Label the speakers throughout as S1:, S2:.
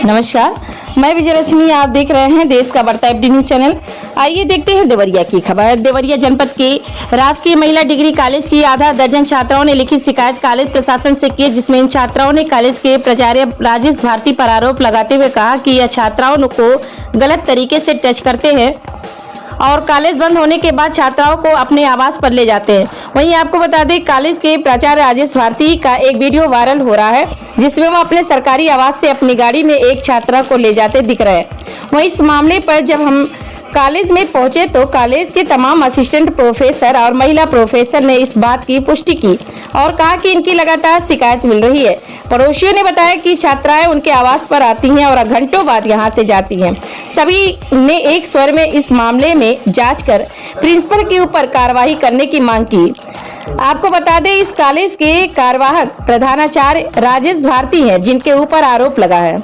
S1: नमस्कार, मैं विजयलक्ष्मी। आप देख रहे हैं देश का बढ़ता FD न्यूज चैनल। आइए देखते हैं देवरिया की खबर। देवरिया जनपद के राजकीय महिला डिग्री कॉलेज की आधा दर्जन छात्राओं ने लिखी शिकायत कॉलेज प्रशासन से की, जिसमें इन छात्राओं ने कॉलेज के प्राचार्य राजेश भारती पर आरोप लगाते हुए कहा कि यह छात्राओं को गलत तरीके से टच करते हैं और कॉलेज बंद होने के बाद छात्राओं को अपने आवास पर ले जाते हैं। वहीं आपको बता दें, कॉलेज के प्राचार्य राजेश भारती का एक वीडियो वायरल हो रहा है, जिसमें वो अपने सरकारी आवास से अपनी गाड़ी में एक छात्रा को ले जाते दिख रहे हैं। वहीं इस मामले पर जब हम कॉलेज में पहुंचे तो कॉलेज के तमाम असिस्टेंट प्रोफेसर और महिला प्रोफेसर ने इस बात की पुष्टि की और कहा कि इनकी लगातार शिकायत मिल रही है। पड़ोसियों ने बताया कि छात्राएं उनके आवास पर आती हैं और घंटों बाद यहां से जाती हैं। सभी ने एक स्वर में इस मामले में जांच कर प्रिंसिपल के ऊपर कार्रवाई करने की मांग की। आपको बता दें, इस कॉलेज के कार्यवाहक प्रधानाचार्य राजेश भारती हैं, जिनके ऊपर आरोप लगा है।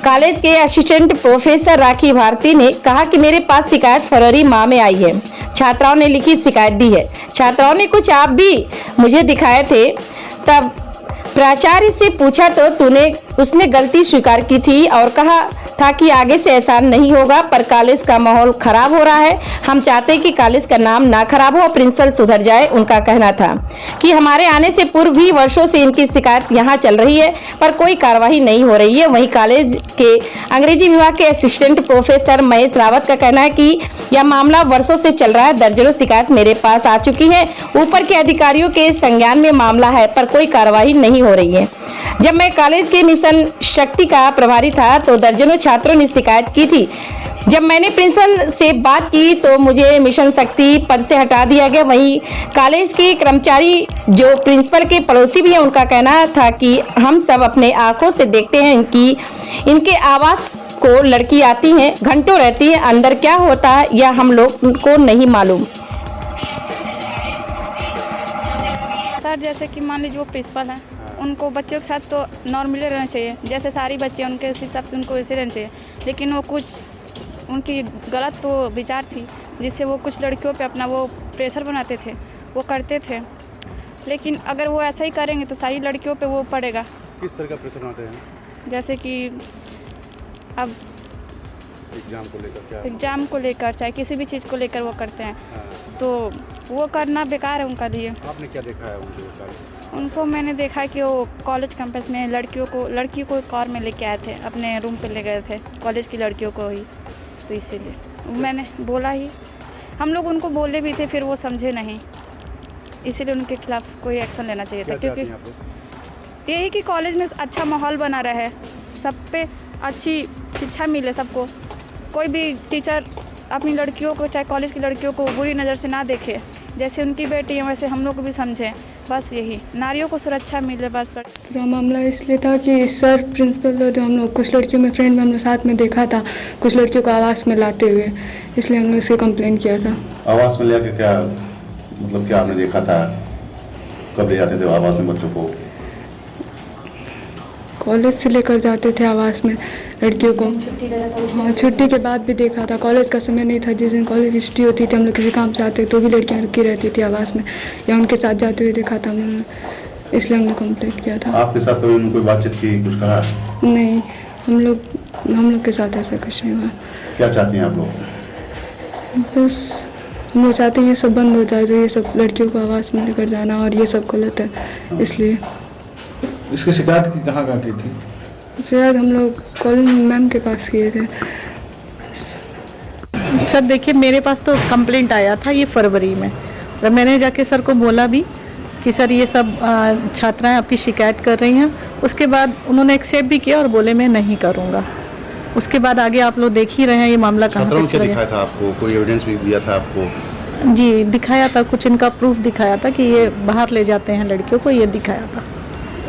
S1: कॉलेज के असिस्टेंट प्रोफेसर राखी भारती ने कहा कि मेरे पास शिकायत फरवरी माह में आई है। छात्राओं ने लिखी शिकायत दी है। छात्राओं ने कुछ आप भी मुझे दिखाए थे। तब प्राचार्य से पूछा तो उसने गलती स्वीकार की थी और कहा था कि आगे से ऐसा नहीं होगा, पर कॉलेज का माहौल खराब हो रहा है। हम चाहते हैं कि कॉलेज का नाम ना खराब हो, प्रिंसिपल सुधर जाए। उनका कहना था कि हमारे आने से पूर्व भी वर्षों से इनकी शिकायत यहाँ चल रही है, पर कोई कार्रवाई नहीं हो रही है। वहीं कॉलेज के अंग्रेजी विभाग के असिस्टेंट प्रोफेसर महेश रावत का कहना है कि यह मामला वर्षों से चल रहा है। दर्जनों शिकायत मेरे पास आ चुकी है। ऊपर के अधिकारियों के संज्ञान में मामला है, पर कोई कार्रवाई नहीं हो रही है। जब मैं कॉलेज के मिशन शक्ति का प्रभारी था तो दर्जनों छात्रों ने शिकायत की थी। जब मैंने प्रिंसिपल से बात की तो मुझे मिशन शक्ति पद से हटा दिया गया। वहीं कॉलेज के कर्मचारी जो प्रिंसिपल के पड़ोसी भी हैं, उनका कहना था कि हम सब अपने आंखों से देखते हैं इनके आवास को लड़की आती हैं, घंटों रहती है। अंदर क्या होता है यह हम लोग को नहीं मालूम।
S2: सर, जैसे कि मान लीजिए वो प्रिंसिपल हैं, उनको बच्चों के साथ तो नॉर्मली रहना चाहिए, जैसे सारी बच्चे उनके हिसाब से उनको वैसे रहना चाहिए। लेकिन वो कुछ उनकी गलत तो विचार थी, जिससे वो कुछ लड़कियों पे अपना वो प्रेशर बनाते थे, वो करते थे। लेकिन अगर वो ऐसा ही करेंगे तो सारी लड़कियों पे वो पड़ेगा।
S3: किस तरह का प्रेशर बनाते हैं?
S2: जैसे कि अब एग्ज़ाम को लेकर चाहे किसी भी चीज़ को लेकर वो करते हैं। तो वो करना बेकार है उनका लिए।
S3: आपने क्या देखा है
S2: उनको मैंने देखा कि वो कॉलेज कैंपस में लड़कियों को कार में लेके आए थे, अपने रूम पे ले गए थे, कॉलेज की लड़कियों को ही। तो इसीलिए मैंने बोला ही, हम लोग उनको बोले भी थे, फिर वो समझे नहीं। इसीलिए उनके खिलाफ कोई एक्शन लेना चाहिए था, क्योंकि यही कि कॉलेज में अच्छा माहौल बना रहे, सब पे अच्छी शिक्षा मिले सबको। कोई भी टीचर अपनी लड़कियों को, चाहे कॉलेज की लड़कियों को बुरी नज़र से ना देखे। जैसे उनकी बेटी है वैसे हम लोग को भी समझें। बस यही, नारियों को सुरक्षा मिले बस।
S4: पूरा मामला इसलिए था कि सर प्रिंसिपल जो हम लोग कुछ लड़कियों में फ्रेंड में हम लोग साथ में देखा था, कुछ लड़कियों को आवास में लाते हुए, इसलिए हमने उससे कंप्लेंट किया था।
S3: आवास में लेके क्या मतलब क्या आपने देखा था? कब ले जाते थे आवास में बच्चों को?
S4: कॉलेज से लेकर जाते थे आवास में लड़कियों को। हाँ, छुट्टी के बाद भी देखा था। कॉलेज का समय नहीं था, जिस दिन कॉलेज की छुट्टी होती थी हम लोग किसी काम से आते तो भी लड़कियां रुकी रहती थी आवास में, या उनके साथ जाते हुए देखा था हमने, इसलिए हमने कंप्लेंट किया था।
S3: आपके साथ कभी उन्होंने कोई बातचीत की, कुछ कहा?
S4: नहीं, हम लोग के साथ ऐसा कुछ नहीं हुआ।
S3: क्या चाहती हैं आप लोग?
S4: बस हम लोग चाहते हैं ये सब बंद हो जाए, तो ये सब लड़कियों को आवास में लेकर जाना और ये सब गलत है। इसलिए
S5: इसकी शिकायत कहाँ की थी?
S4: शायद हम लोग कॉलेज मैम के पास किए थे।
S6: सर देखिए, मेरे पास तो कंप्लेंट आया था ये फरवरी में, और मैंने जाके सर को बोला भी कि सर ये सब छात्राएं आपकी शिकायत कर रही हैं। उसके बाद उन्होंने एक्सेप्ट भी किया और बोले मैं नहीं करूँगा। उसके बाद आगे आप लोग देख ही रहे हैं ये मामला कहाँ तक चला गया।
S3: दिखाया था आपको? कोई एविडेंस भी दिया था आपको?
S6: जी दिखाया था, कुछ इनका प्रूफ दिखाया था कि ये बाहर ले जाते हैं लड़कियों को, ये दिखाया था।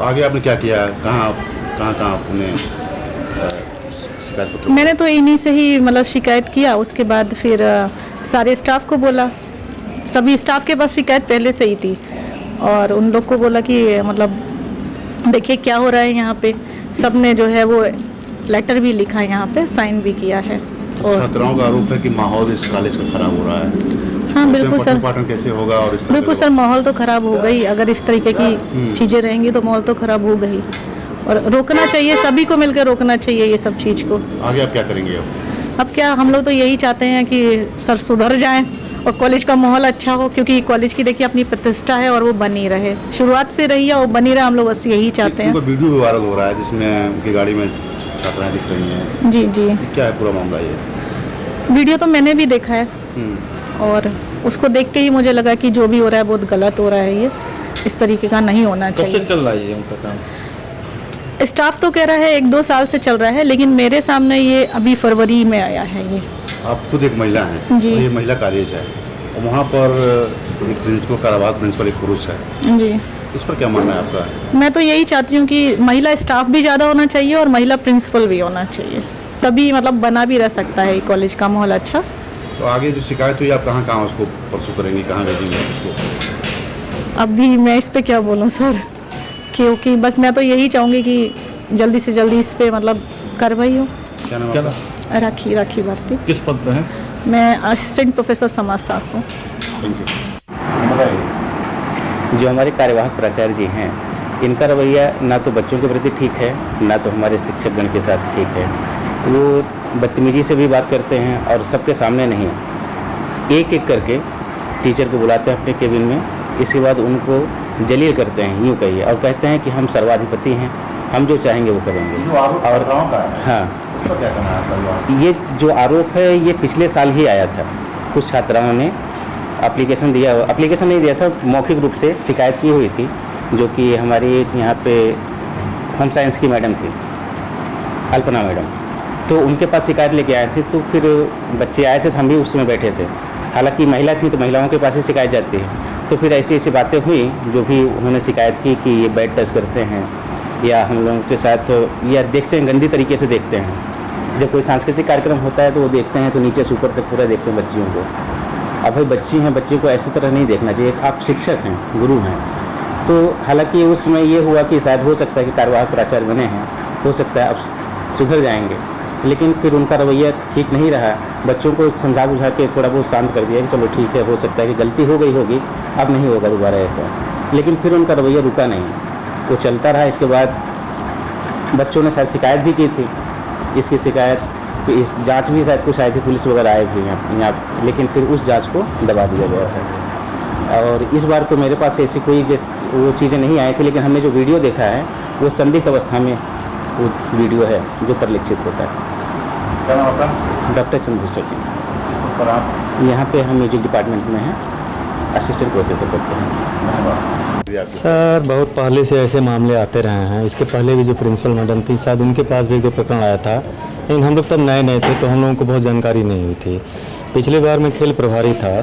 S3: आगे आपने क्या किया? कहाँ आपने शिकायत पत्र?
S6: मैंने तो इन्हीं से ही मतलब शिकायत किया। उसके बाद फिर सारे स्टाफ को बोला, सभी स्टाफ के पास शिकायत पहले से ही थी, और उन लोग को बोला कि मतलब देखिए क्या हो रहा है यहाँ पे। सब ने जो है वो लेटर भी लिखा है, यहाँ पे साइन भी किया है।
S3: और छात्राओं का आरोप है कि माहौल इस कॉलेज का खराब हो रहा है।
S6: हाँ बिल्कुल सर,
S3: पाठन कैसे होगा? और इस तरह
S6: बिल्कुल सर, माहौल तो ख़राब हो गई। अगर इस तरीके की चीज़ें रहेंगी तो माहौल तो ख़राब हो गई। और रोकना चाहिए, सभी को मिलकर रोकना चाहिए ये सब चीज़ को।
S3: आगे आप क्या करेंगे
S6: अब क्या हम लोग तो यही चाहते हैं कि सर सुधर जाएं और कॉलेज का माहौल अच्छा हो, क्योंकि कॉलेज की देखिए अपनी प्रतिष्ठा है और वो बनी रहे, शुरुआत से रही है वो बनी रहे, हम लोग बस यही चाहते हैं।
S3: वीडियो भी वायरल हो रहा है जिसमें उनकी गाड़ी में छात्राएं दिख रही हैं।
S6: जी जी,
S3: क्या है पूरा मामला ये?
S6: वीडियो तो मैंने भी देखा है और उसको देख के ही मुझे लगा कि जो भी हो रहा है बहुत गलत हो रहा है, ये इस तरीके का नहीं होना
S5: कब से
S6: चाहिए।
S5: चल रहा है ये उनका काम?
S6: स्टाफ तो कह रहा है 1-2 साल से चल रहा है, लेकिन मेरे सामने ये अभी फरवरी में आया है ये।
S3: आप खुद एक महिला हैं
S6: जी।
S3: और ये महिला कॉलेज है, वहाँ पर एक प्रिंसिपल कार्यवाहक प्रिंसिपल एक पुरुष है,
S6: जी,
S3: इस पर क्या मानना है आपका?
S6: मैं तो यही चाहती हूँ कि महिला स्टाफ भी ज़्यादा होना चाहिए और महिला प्रिंसिपल भी होना चाहिए, तभी मतलब बना भी रह सकता है कॉलेज का माहौल अच्छा।
S3: तो आगे जो शिकायत हुई आप कहाँ उसको परसू करेंगे, कहाँ भेजेंगे उसको?
S6: अभी मैं इस पे क्या बोलूँ सर, क्योंकि बस मैं तो यही चाहूँगी कि जल्दी से जल्दी इस पे मतलब कार्रवाई हो।
S3: क्या नाम
S5: क्या
S3: आपका?
S6: राखी भारती।
S5: किस पद पे हैं?
S6: मैं असिस्टेंट प्रोफेसर समाजशास्त्र हूँ।
S3: Thank you. बताइए।
S7: जो हमारे कार्यवाहक प्राचार्य जी हैं, इनका रवैया ना तो बच्चों के प्रति ठीक है, ना तो हमारे शिक्षकगण के साथ ठीक है। वो बदतमीजी से भी बात करते हैं और सबके सामने नहीं, एक एक करके टीचर को बुलाते हैं अपने केबिन में, इसके बाद उनको जलील करते हैं, यूँ कहिए, और कहते हैं कि हम सर्वाधिपति हैं, हम जो चाहेंगे वो करेंगे।
S3: जो आरोप छात्राओं का है,
S7: हाँ,
S3: उस पर क्या कहना है आपका?
S7: ये जो आरोप है ये पिछले साल ही आया था। कुछ छात्राओं ने एप्लीकेशन नहीं दिया था, मौखिक रूप से शिकायत की हुई थी, जो कि हमारी यहाँ पे होम साइंस की मैडम थी, अल्पना मैडम, तो उनके पास शिकायत लेके आए थे। तो फिर बच्चे आए थे तो हम भी उस समय बैठे थे, हालांकि महिला थी तो महिलाओं के पास ही शिकायत जाती है। तो फिर ऐसी ऐसी बातें हुई जो भी उन्होंने शिकायत की कि ये बैड टच करते हैं या हम लोगों के साथ या देखते हैं, गंदी तरीके से देखते हैं। जब कोई सांस्कृतिक कार्यक्रम होता है तो वो देखते हैं तो नीचे से ऊपर तक पूरा देखते हैं बच्चियों को। अब भाई बच्ची हैं, बच्चे को ऐसी तरह नहीं देखना चाहिए। आप शिक्षक हैं, गुरु हैं, तो हालांकि उसमें ये हुआ कि शायद हो सकता है कि कार्यवाहक प्राचार्य बने हैं, हो सकता है अब सुधर जाएंगे, लेकिन फिर उनका रवैया ठीक नहीं रहा। बच्चों को समझा बुझा के थोड़ा बहुत शांत कर दिया कि चलो ठीक है, हो सकता है कि गलती हो गई होगी, अब नहीं होगा दोबारा ऐसा। लेकिन फिर उनका रवैया रुका नहीं, वो चलता रहा। इसके बाद बच्चों ने शायद शिकायत भी की थी, इसकी शिकायत कि इस जांच भी शायद कुछ आई थी, पुलिस वगैरह आए थे यहाँ, लेकिन फिर उस जांच को दबा दिया गया है। और इस बार तो मेरे पास ऐसी कोई वो चीज़ें नहीं आई थी, लेकिन हमने जो वीडियो देखा है वो संदिग्ध अवस्था में वो वीडियो है जो परिलक्षित होता है।
S3: क्या नाम आपका?
S7: डॉक्टर चंद्रभूषण सिंह।
S3: सर आप?
S7: यहाँ पे हम म्यूजिक डिपार्टमेंट में हैं, असिस्टेंट प्रोफेसर करते हैं।
S3: धन्यवाद।
S8: सर बहुत पहले से ऐसे मामले आते रहे हैं। इसके पहले भी जो प्रिंसिपल मैडम थी, शायद उनके पास भी एक प्रकरण आया था, लेकिन हम लोग तब नए थे तो हम लोगों को बहुत जानकारी नहीं हुई थी। पिछले बार मैं खेल प्रभारी था,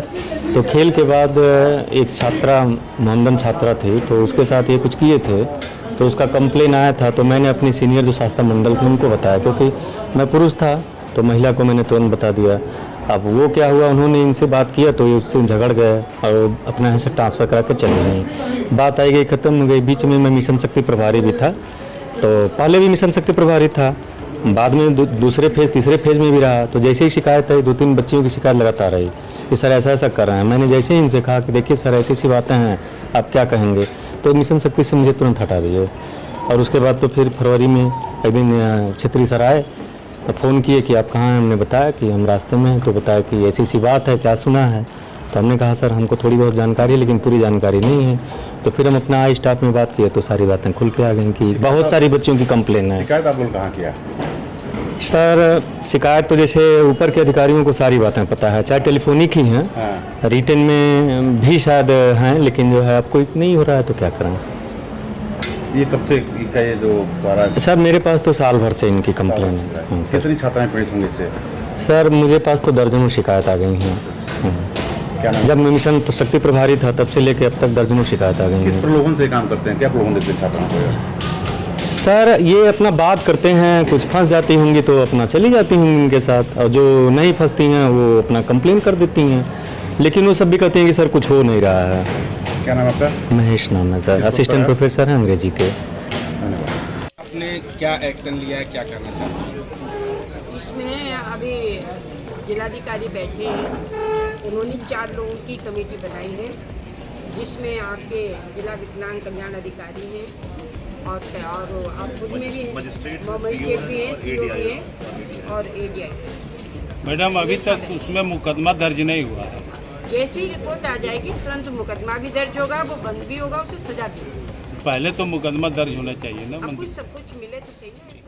S8: तो खेल के बाद एक छात्रा, मोहम्मदन छात्रा थी, तो उसके साथ ये कुछ किए थे, तो उसका कंप्लेन आया था। तो मैंने अपनी सीनियर जो शास्त्र मंडल थे उनको बताया, क्योंकि मैं पुरुष था तो महिला को मैंने तुरंत बता दिया। अब वो क्या हुआ, उन्होंने इनसे बात किया तो ये उससे झगड़ गए और अपना यहाँ से ट्रांसफ़र करा के चले गए। बात आई गई, ख़त्म हो गई। बीच में मैं मिशन शक्ति प्रभारी भी था, तो पहले भी मिशन शक्ति प्रभारी था, बाद में दूसरे फेज़ तीसरे फेज़ में भी रहा। तो जैसे ही शिकायत आई, 2-3 बच्चियों की शिकायत लगातार रही कि सर ऐसा ऐसा कर रहे हैं। मैंने जैसे ही इनसे कहा कि देखिए सर ऐसी ऐसी बातें हैं, आप क्या कहेंगे, तो मिशन शक्ति से मुझे तुरंत हटा दिए। और उसके बाद तो फिर फरवरी में एक दिन छेत्री सर आए, तो फ़ोन किए कि आप कहाँ हैं। हमने बताया कि हम रास्ते में हैं, तो बताया कि ऐसी सी बात है, क्या सुना है। तो हमने कहा सर हमको थोड़ी बहुत जानकारी है लेकिन पूरी जानकारी नहीं है। तो फिर हम अपना आई स्टाफ में बात किए तो सारी बातें खुल के आ गई कि बहुत सारी बच्चियों की कंप्लेन है।
S3: शिकायत आप लोग कहाँ किया?
S8: सर शिकायत तो जैसे ऊपर के अधिकारियों को सारी बातें पता है, चाहे टेलीफोनिक ही हैं, रिटन में भी शायद हैं, लेकिन जो है अब कोई नहीं हो रहा है तो क्या करें।
S3: ये कब से का ये जो 12?
S8: सर मेरे पास तो साल भर से इनकी कंप्लेन है। हाँ, सर।
S3: कितनी छात्राएं पीड़ित होंगे इससे?
S8: सर मुझे पास तो दर्जनों शिकायत आ गई हैं।
S3: क्या नाम?
S8: जब मैं मिशन शक्ति प्रभारी था तब से लेकर अब तक दर्जनों शिकायत आ गई
S3: किस
S8: हैं।
S3: प्रलोभन से काम करते हैं, क्या प्रलोभन देते हैं छात्राओं को?
S8: सर ये अपना बात करते हैं, कुछ फंस जाती होंगी तो अपना चली जाती होंगी इनके साथ, और जो नहीं फंसती हैं वो अपना कंप्लेन कर देती हैं, लेकिन वो सब भी कहते हैं कि सर कुछ हो नहीं रहा है।
S3: क्या नाम आपका?
S8: महेश नाम है सर, असिस्टेंट प्रोफेसर हैं अंग्रेजी के।
S9: आपने क्या एक्शन लिया है, क्या करना चाहते हैं?
S10: इसमें अभी जिलाधिकारी बैठे हैं, उन्होंने 4 लोगों की कमेटी बनाई है, जिसमें आपके जिला विकलांग कल्याण अधिकारी हैं, और आप खुद में भी मजिस्ट्रेट भी है, CO भी है और ADI।
S5: मैडम अभी तक उसमें मुकदमा दर्ज नहीं हुआ है।
S10: जैसी ही रिपोर्ट आ जाएगी तुरंत मुकदमा भी दर्ज होगा, वो बंद भी होगा, उसे सजा भी होगी।
S5: पहले तो मुकदमा दर्ज होना चाहिए ना।
S10: अब कुछ सब कुछ मिले तो सही है।